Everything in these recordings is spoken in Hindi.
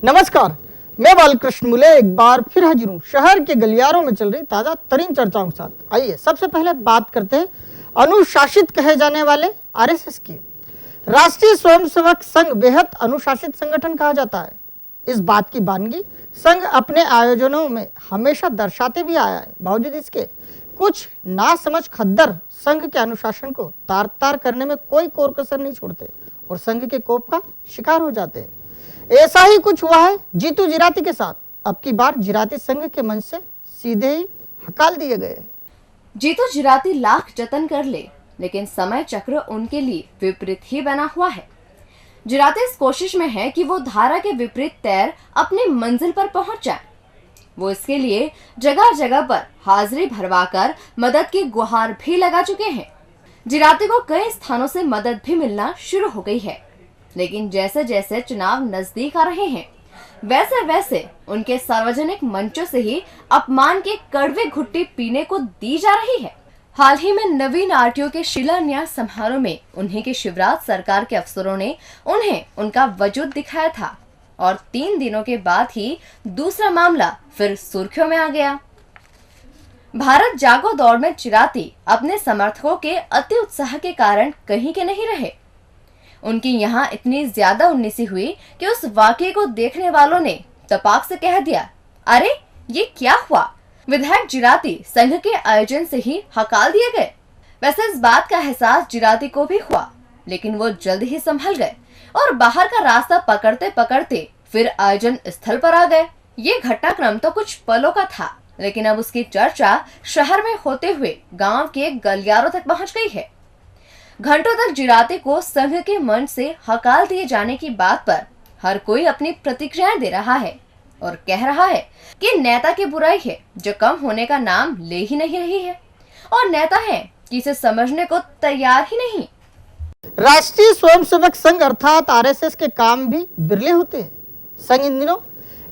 नमस्कार, मैं बालकृष्ण मुले एक बार फिर हाजिर हूँ शहर के गलियारों में चल रही ताजा तरीन चर्चाओं के साथ। आइए सबसे पहले बात करते हैं अनुशासित कहे जाने वाले आरएसएस की। राष्ट्रीय स्वयंसेवक संघ बेहद अनुशासित संगठन कहा जाता है। इस बात की बानगी संघ अपने आयोजनों में हमेशा दर्शाते भी आया है। बावजूद इसके कुछ नासमझ खद्दर संघ के अनुशासन को तार तार करने में कोई कोर कसर नहीं छोड़ते और संघ के कोप का शिकार हो जाते हैं। ऐसा ही कुछ हुआ है जीतू जिराती के साथ। अब की बार जिराती संघ के मंच से सीधे ही हकाल दिए गए। जीतू जिराती लाख जतन कर ले, लेकिन समय चक्र उनके लिए विपरीत ही बना हुआ है। जिराती इस कोशिश में है कि वो धारा के विपरीत तैर अपनी मंजिल पर पहुंच जाए। वो इसके लिए जगह जगह पर हाजिरी भरवाकर मदद की गुहार भी लगा चुके हैं। जिराती को कई स्थानों से मदद भी मिलना शुरू हो गई है, लेकिन जैसे जैसे चुनाव नजदीक आ रहे हैं वैसे वैसे उनके सार्वजनिक मंचों से ही अपमान के कड़वे घुट्टी पीने को दी जा रही है। हाल ही में नवीन आरटीओ के शिलान्यास समारोह में उन्हीं के शिवराज सरकार के अफसरों ने उन्हें उनका वजूद दिखाया था और 3 दिनों के बाद ही दूसरा मामला फिर सुर्खियों में आ गया। भारत जागो दौड़ में जिराती अपने समर्थकों के अति उत्साह के कारण कहीं के नहीं रहे। उनकी यहाँ इतनी ज्यादा उन्नीसी हुई कि उस वाकये को देखने वालों ने तपाक से कह दिया, अरे ये क्या हुआ। विधायक जिराती संघ के आयोजन से ही हकाल दिए गए। वैसे इस बात का एहसास जिराती को भी हुआ, लेकिन वो जल्द ही संभल गए और बाहर का रास्ता पकड़ते पकड़ते फिर आयोजन स्थल पर आ गए। ये घटनाक्रम तो कुछ पलों का था, लेकिन अब उसकी चर्चा शहर में होते हुए गांव के गलियारों तक पहुंच गई है। घंटों तक जिराती को संघ के मंच से हकाल दिए जाने की बात पर हर कोई अपनी प्रतिक्रियाएं दे रहा है और कह रहा है कि नेता की बुराई है जो कम होने का नाम ले ही नहीं रही है और नेता है कि इसे समझने को तैयार ही नहीं। राष्ट्रीय स्वयंसेवक संघ अर्थात आरएसएस के काम भी बिरले होते हैं। संघ इन दिनों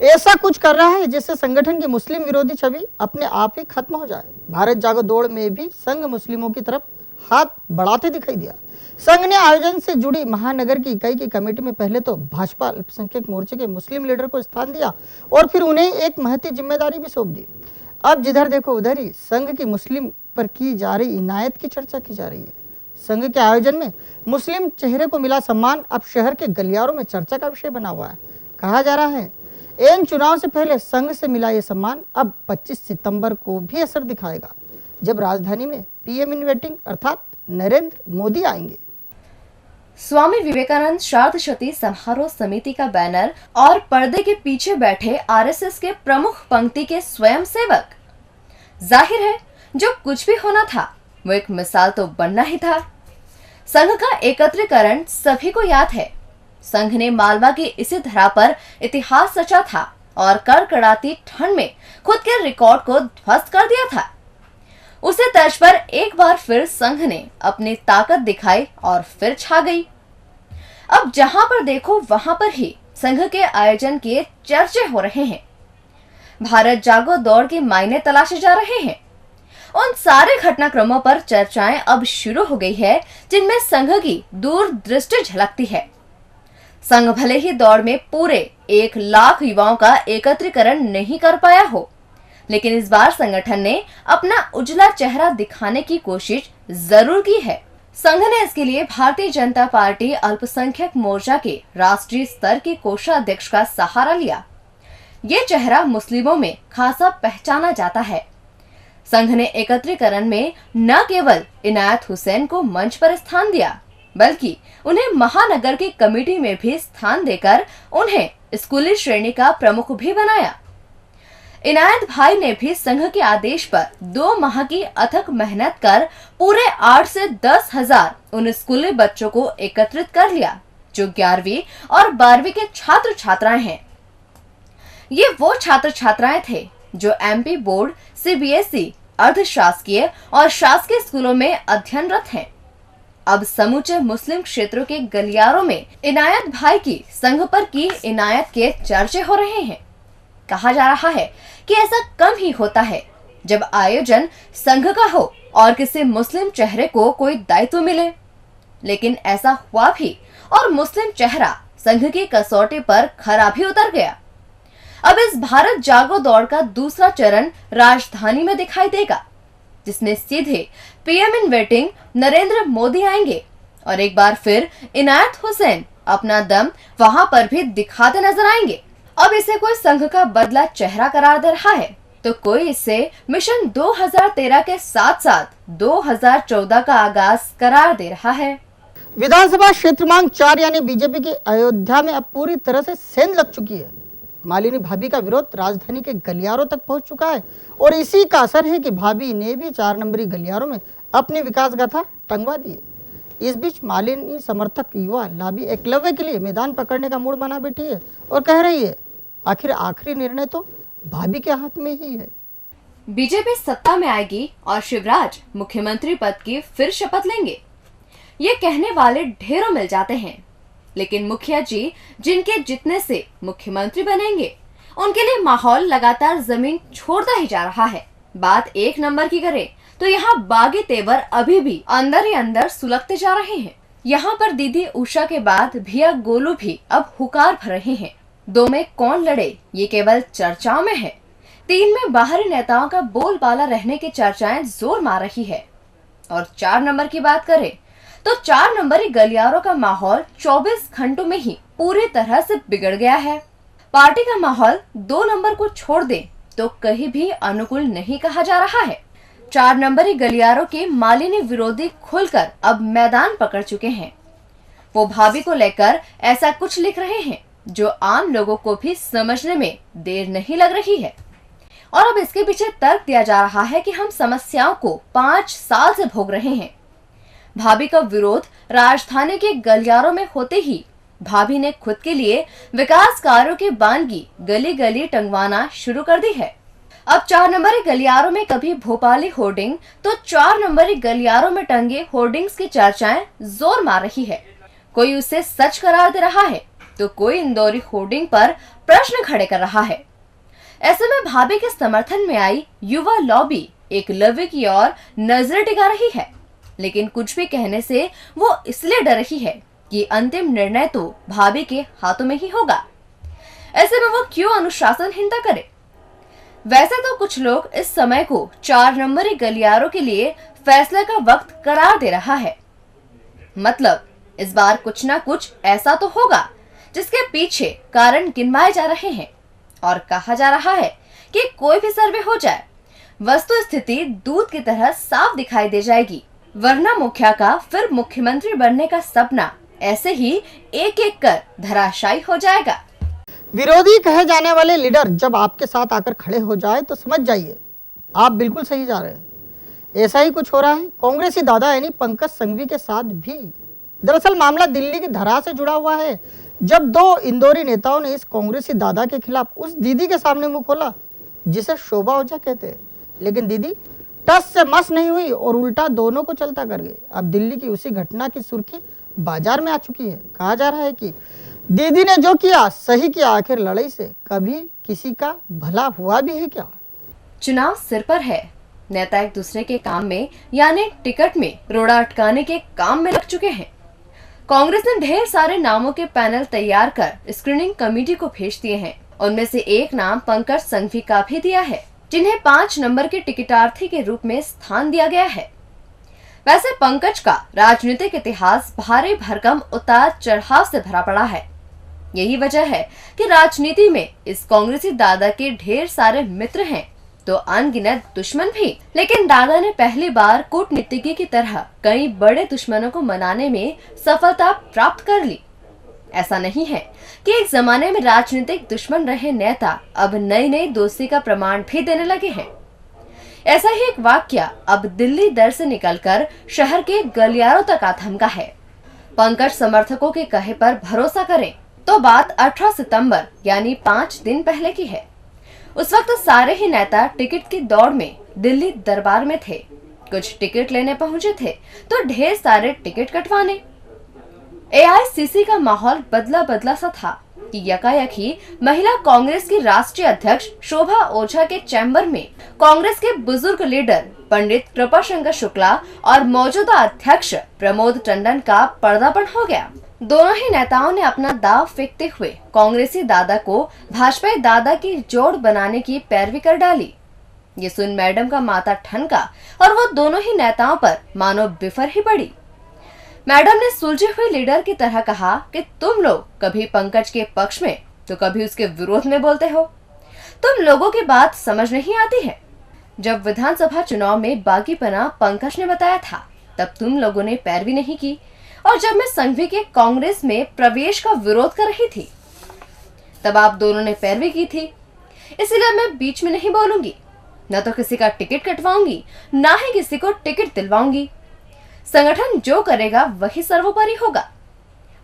ऐसा कुछ कर रहा है जिससे संगठन की मुस्लिम विरोधी छवि अपने आप ही खत्म हो जाए। भारत जागो दौड़ में भी संघ मुस्लिमों की तरफ हाथ बढ़ाते दिखाई दिया। संघ ने आयोजन से जुड़ी महानगर की इकाई की कमेटी में पहले तो भाजपा अल्पसंख्यक मोर्चे के मुस्लिम लीडर को स्थान दिया और फिर उन्हें एक महती जिम्मेदारी भी सौंप दी। अब जिधर देखो उधर ही संघ की मुस्लिम पर की जा रही इनायत की चर्चा की जा रही है। संघ के आयोजन में मुस्लिम चेहरे को मिला सम्मान अब शहर के गलियारों में चर्चा का विषय बना हुआ है। कहा जा रहा है इन चुनाव से पहले संघ से मिला ये सम्मान अब 25 सितंबर को भी असर दिखाएगा, जब राजधानी में पीएम इन वेटिंग अर्थात नरेंद्र मोदी आएंगे। स्वामी विवेकानंद श्राद्ध समारोह समिति का बैनर और पर्दे के पीछे बैठे आरएसएस के प्रमुख पंक्ति के स्वयंसेवक। जाहिर है जो कुछ भी होना था वो एक मिसाल तो बनना ही था। संघ का एकत्रीकरण सभी को याद है। संघ ने मालवा की इसी धरा पर इतिहास रचा था और कड़कड़ाती ठंड में खुद के रिकॉर्ड को ध्वस्त कर दिया था। उसे तर्ज पर एक बार फिर संघ ने अपनी ताकत दिखाई और फिर छा गई। अब जहां पर देखो वहां पर ही संघ के आयोजन के चर्चे हो रहे हैं। भारत जागो दौड़ के मायने तलाशे जा रहे हैं। उन सारे घटनाक्रमों पर चर्चाएं अब शुरू हो गई है जिनमें संघ की दूरदृष्टि झलकती है। संघ भले ही दौड़ में पूरे 1 लाख युवाओं का एकत्रीकरण नहीं कर पाया हो, लेकिन इस बार संगठन ने अपना उजला चेहरा दिखाने की कोशिश जरूर की है। संघ ने इसके लिए भारतीय जनता पार्टी अल्पसंख्यक मोर्चा के राष्ट्रीय स्तर के कोषाध्यक्ष का सहारा लिया। ये चेहरा मुस्लिमों में खासा पहचाना जाता है। संघ ने एकत्रीकरण में न केवल इनायत हुसैन को मंच पर स्थान दिया, बल्कि उन्हें महानगर की कमेटी में भी स्थान देकर उन्हें स्कूली श्रेणी का प्रमुख भी बनाया। इनायत भाई ने भी संघ के आदेश पर 2 माह की अथक मेहनत कर पूरे 8 से 10 हजार उन स्कूली बच्चों को एकत्रित कर लिया जो 11वीं और 12वीं के छात्र छात्राएं हैं। ये वो छात्र छात्राएं थे जो एमपी बोर्ड, सीबीएसई, अर्धशासकीय और शासकीय स्कूलों में अध्ययनरत हैं। अब समूचे मुस्लिम क्षेत्रों के गलियारों में इनायत भाई की संघ पर की इनायत के चर्चे हो रहे हैं। कहा जा रहा है कि ऐसा कम ही होता है जब आयोजन संघ का हो और किसी मुस्लिम चेहरे को कोई दायित्व मिले, लेकिन ऐसा हुआ भी और मुस्लिम चेहरा संघ की कसौटी पर खरा भी उतर गया। अब इस भारत जागो दौड़ का दूसरा चरण राजधानी में दिखाई देगा, जिसमें सीधे PM in waiting Narendra Modi आएंगे और एक बार फिर इनायत हुसैन अपना दम वहां पर भी दिखाते नजर आएंगे। अब इसे कोई संघ का बदला चेहरा करार दे रहा है, तो कोई इसे मिशन 2013 के साथ साथ 2014 का आगाज करार दे रहा है। विधानसभा क्षेत्र मांग 4 यानी बीजेपी की अयोध्या में अब पूरी तरह से सेंध लग चुकी है। मालिनी भाभी का विरोध राजधानी के गलियारों तक पहुंच चुका है और इसी का असर है कि भाभी ने भी 4 नंबरी गलियारों में अपनी विकास गाथा टंगवा दी है। इस बीच मालिनी समर्थक युवा लाबी एकलव्य के लिए मैदान पकड़ने का मूड बना बैठी है और कह रही है आखिर आखिरी निर्णय तो भाभी के हाथ में ही है। बीजेपी सत्ता में आएगी और शिवराज मुख्यमंत्री पद की फिर शपथ लेंगे, ये कहने वाले ढेरों मिल जाते हैं, लेकिन मुखिया जी जिनके जितने से मुख्यमंत्री बनेंगे उनके लिए माहौल लगातार जमीन छोड़ता ही जा रहा है। बात 1 नंबर की करें तो यहाँ बागी तेवर अभी भी अंदर ही अंदर सुलगते जा रहे हैं। यहाँ पर दीदी उषा के बाद भैया गोलू भी अब हुकार भर रहे हैं। 2 में कौन लड़े ये केवल चर्चाओं में है। 3 में बाहरी नेताओं का बोलबाला रहने की चर्चाएं जोर मार रही है। और 4 नंबर की बात करें तो 4 नंबरी गलियारों का माहौल 24 घंटों में ही पूरी तरह से बिगड़ गया है। पार्टी का माहौल 2 नंबर को छोड़ दे तो कहीं भी अनुकूल नहीं कहा जा रहा है। 4 नंबरी गलियारों के मालिनी विरोधी खुलकर अब मैदान पकड़ चुके हैं। वो भाभी को लेकर ऐसा कुछ लिख रहे हैं जो आम लोगों को भी समझने में देर नहीं लग रही है। और अब इसके पीछे तर्क दिया जा रहा है कि हम समस्याओं को 5 साल से भोग रहे हैं। भाभी का विरोध राजधानी के गलियारों में होते ही भाभी ने खुद के लिए विकास कार्यों की बानगी गली गली टंगवाना शुरू कर दी है। अब 4 नंबरी गलियारों में कभी भोपाली होर्डिंग तो 4 नंबरी गलियारों में टंगे होर्डिंग्स की चर्चाएं जोर मार रही है। कोई उसे सच करार दे रहा है तो कोई इंदौरी होर्डिंग पर प्रश्न खड़े कर रहा है। ऐसे में भाभी के समर्थन में आई युवा लॉबी एकलव्य की ओर नजर टिका रही है, लेकिन कुछ भी कहने से वो इसलिए डर रही है कि अंतिम निर्णय तो भाभी के हाथों में ही होगा। ऐसे में वो क्यों अनुशासनहीनता करे। वैसे तो कुछ लोग इस समय को 4 नंबरी गलियारों के लिए फैसले का वक्त करार दे रहा है। मतलब इस बार कुछ ना कुछ ऐसा तो होगा जिसके पीछे कारण गिनवाए जा रहे हैं और कहा जा रहा है कि कोई भी सर्वे हो जाए वस्तु स्थिति दूध की तरह साफ दिखाई दे जाएगी, वरना मुखिया का फिर मुख्यमंत्री बनने का सपना ऐसे ही एक एक कर धराशायी हो जाएगा। विरोधी कहे जाने वाले लीडर जब आपके साथ आकर खड़े हो जाए तो समझ जाइए आप बिल्कुल सही जा रहे हैं। ऐसा ही कुछ हो रहा है कांग्रेसी दादा यानी पंकज संघवी के साथ भी। दरअसल मामला दिल्ली की धरा से जुड़ा हुआ है। जब 2 इंदौरी नेताओं ने इस कांग्रेसी दादा के खिलाफ उस दीदी के सामने मुंह खोला जिसे शोभा ओझा कहते हैं, लेकिन दीदी टस से मस नहीं हुई और उल्टा दोनों को चलता कर गई। अब दिल्ली की उसी घटना की सुर्खी बाजार में आ चुकी है। कहा जा रहा है कि दीदी ने जो किया सही किया, आखिर लड़ाई से कभी किसी का भला हुआ भी है क्या। चुनाव सिर पर है, नेता एक दूसरे के काम में यानी टिकट में रोड़ा अटकाने के काम में लग चुके हैं। कांग्रेस ने ढेर सारे नामों के पैनल तैयार कर स्क्रीनिंग कमेटी को भेज दिए हैं। उनमें से एक नाम पंकज संघवी का भी दिया है, जिन्हें 5 नंबर के टिकटार्थी के रूप में स्थान दिया गया है। वैसे पंकज का राजनीतिक इतिहास भारी भरकम उतार चढ़ाव से भरा पड़ा है। यही वजह है कि राजनीति में इस कांग्रेसी दादा के ढेर सारे मित्र हैं तो अनगिनत दुश्मन भी। लेकिन दादा ने पहली बार कूटनीतिज्ञ की तरह कई बड़े दुश्मनों को मनाने में सफलता प्राप्त कर ली। ऐसा नहीं है कि एक जमाने में राजनीतिक दुश्मन रहे नेता अब नई नई दोस्ती का प्रमाण भी देने लगे हैं। ऐसा ही एक वाक्य अब दिल्ली दर से निकलकर शहर के गलियारों तक आ थमका है। पंकज समर्थकों के कहे पर भरोसा करें तो बात 18 सितंबर यानी 5 दिन पहले की है। उस वक्त सारे ही नेता टिकट की दौड़ में दिल्ली दरबार में थे। कुछ टिकट लेने पहुंचे थे तो ढेर सारे टिकट कटवाने। एआईसीसी का माहौल बदला बदला सा था कि यकायक ही महिला कांग्रेस की राष्ट्रीय अध्यक्ष शोभा ओझा के चैम्बर में कांग्रेस के बुजुर्ग लीडर पंडित कृपाशंकर शुक्ला और मौजूदा अध्यक्ष प्रमोद टंडन का पर्दापण हो गया। दोनों ही नेताओं ने अपना दाव फेंकते हुए कांग्रेसी दादा को भाजपाई दादा की जोड़ बनाने की पैरवी कर डाली। ये सुन मैडम का माथा ठनका और वो दोनों ही नेताओं पर मानो बिफर ही पड़ी। मैडम ने सुलझे हुए लीडर की तरह कहा कि तुम लोग कभी पंकज के पक्ष में तो कभी उसके विरोध में बोलते हो, तुम लोगों की बात समझ नहीं आती है। जब विधानसभा चुनाव में बागीपना पंकज ने बताया था तब तुम लोगों ने पैरवी नहीं की, और जब मैं संघवी के कांग्रेस में प्रवेश का विरोध कर रही थी तब आप दोनों ने पैरवी की थी। इसलिए मैं बीच में नहीं बोलूंगी, न तो किसी का टिकट कटवाऊंगी ना ही किसी को टिकट दिलवाऊंगी। संगठन जो करेगा वही सर्वोपरि होगा।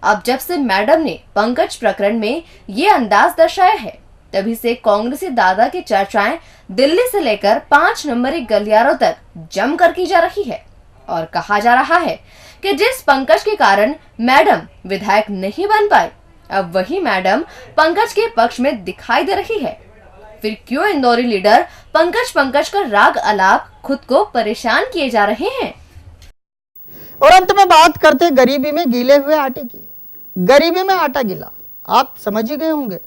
अब जब से मैडम ने पंकज प्रकरण में ये अंदाज दर्शाया है तभी से कांग्रेसी दादा की चर्चाएं दिल्ली से लेकर 5 नंबरी गलियारों तक जमकर की जा रही है और कहा जा रहा है कि जिस पंकज के कारण मैडम विधायक नहीं बन पाई, अब वही मैडम पंकज के पक्ष में दिखाई दे रही है। फिर क्यों इंदौरी लीडर पंकज का राग अलाप खुद को परेशान किए जा रहे हैं। और अंत में बात करते गरीबी में गीले हुए आटे की। गरीबी में आटा गीला, आप समझ ही गए होंगे।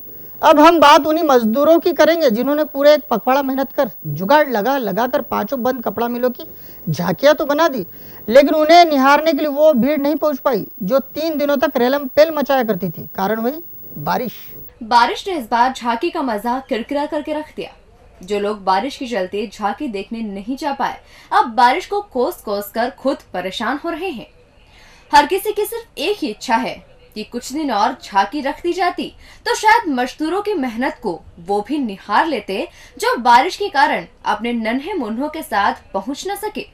अब हम बात उन्हीं मजदूरों की करेंगे जिन्होंने पूरे एक पखवाड़ा मेहनत कर जुगाड़ लगा कर 5 बंद कपड़ा मिलों की झांकियां तो बना दी, लेकिन उन्हें निहारने के लिए वो भीड़ नहीं पहुंच पाई जो 3 दिनों तक रेलम पेल मचाया करती थी। कारण वही बारिश ने इस बार झांकी का मजा किरकिरा करके रख दिया। जो लोग बारिश के चलते झांकी देखने नहीं जा पाए, अब बारिश को कोस कर खुद परेशान हो रहे हैं। हर किसी की सिर्फ एक ही इच्छा है कि कुछ दिन और झांकी रख दी जाती तो शायद मजदूरों की मेहनत को वो भी निहार लेते जो बारिश के कारण अपने नन्हे मुन्नों के साथ पहुंच न सके।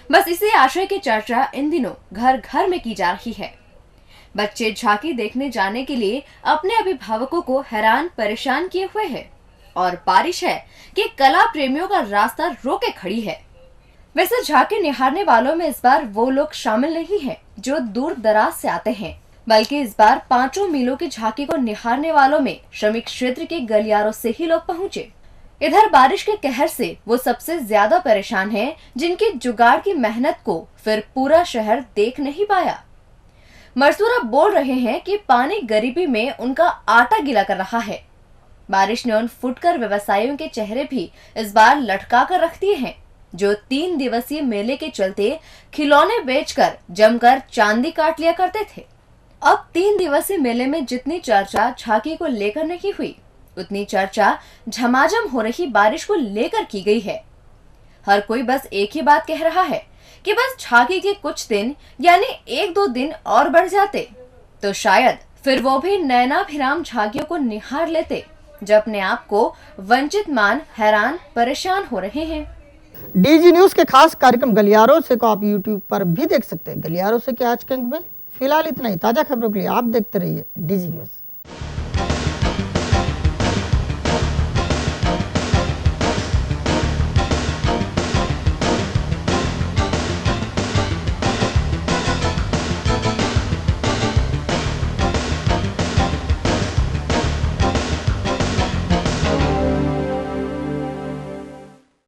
बस इसी आशय की चर्चा इन दिनों घर घर में की जा रही है। बच्चे झांकी देखने जाने के लिए अपने अभिभावकों को हैरान परेशान किए हुए हैं और बारिश है कि कला प्रेमियों का रास्ता रोके खड़ी है। वैसे झांकी निहारने वालों में इस बार वो लोग शामिल नहीं हैं जो दूर दराज से आते हैं, बल्कि इस बार 5 मीलों की झांकी को निहारने वालों में श्रमिक क्षेत्र के गलियारों से ही लोग पहुंचे। इधर बारिश के कहर से वो सबसे ज्यादा परेशान हैं जिनकी जुगाड़ की मेहनत को फिर पूरा शहर देख नहीं पाया। मजदूर अब बोल रहे हैं कि पानी गरीबी में उनका आटा गीला कर रहा है। बारिश ने उन फुटकर व्यवसायियों के चेहरे भी इस बार लटका कर रख दिए हैं जो 3 दिवसीय मेले के चलते खिलौने बेचकर जमकर चांदी काट लिया करते थे। अब 3 दिवसीय मेले में जितनी चर्चा झांकी को लेकर नहीं हुई, उतनी चर्चा झमाझम हो रही बारिश को लेकर की गई है। हर कोई बस एक ही बात कह रहा है कि बस झांकी के कुछ दिन यानी 1-2 दिन और बढ़ जाते तो शायद फिर वो भी नयनाभिराम झांकियों को निहार लेते जो अपने आप को वंचित मान हैरान परेशान हो रहे हैं। डीजी न्यूज के खास कार्यक्रम गलियारों से को आप यूट्यूब पर भी देख सकते हैं। गलियारों से के आज के अंक में फिलहाल इतना ही। ताजा खबरों के लिए आप देखते रहिए डीजी न्यूज।